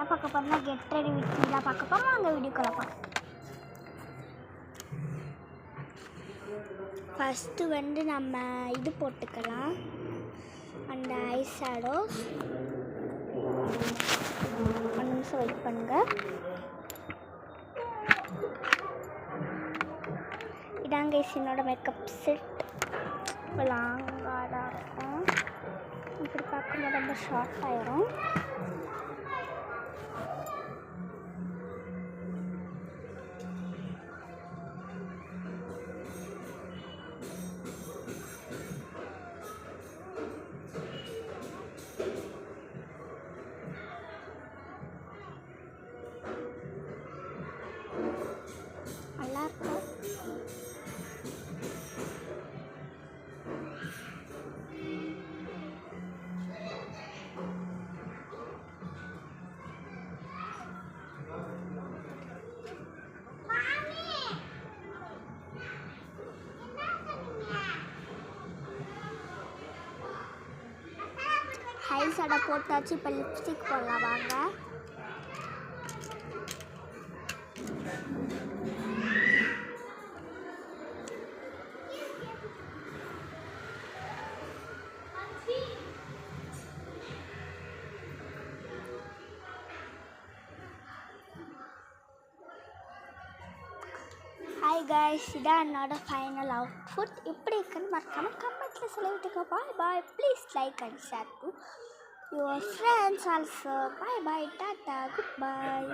என்ன பார்க்க போகிறோம்னா கெட் ரெடி வித் மீ தான் பார்க்க போகிறோம். அங்கே வீடியோக்குள்ள பார்க்க ஃபஸ்ட்டு வந்து நம்ம இது போட்டுக்கலாம், அந்த ஐஸ் ஷேடோஸ். ஒரு நிமிஷம் வெயிட் பண்ணுங்க. இதாங்க என்னோட மேக்கப் செட். லாங்காக தான் இருக்கும், இப்படி பார்க்கும்போது ரொம்ப ஷார்ட் ஆயிரும். நல்லாயிருக்கும். ஹை சடை போட்டாச்சு, இப்போ லிப்ஸ்டிக் போடலாம் வாங்க. ஹாய் கைஸ், இதான் என்னோட ஃபைனல் அவுட்ஃபுட். எப்படி இருக்குன்னு மறக்காமல் கமெண்ட்ஸில் சொல்லிவிட்டுங்க. Bye bye. Please like and share to your friends also. Bye bye, tata, good bye.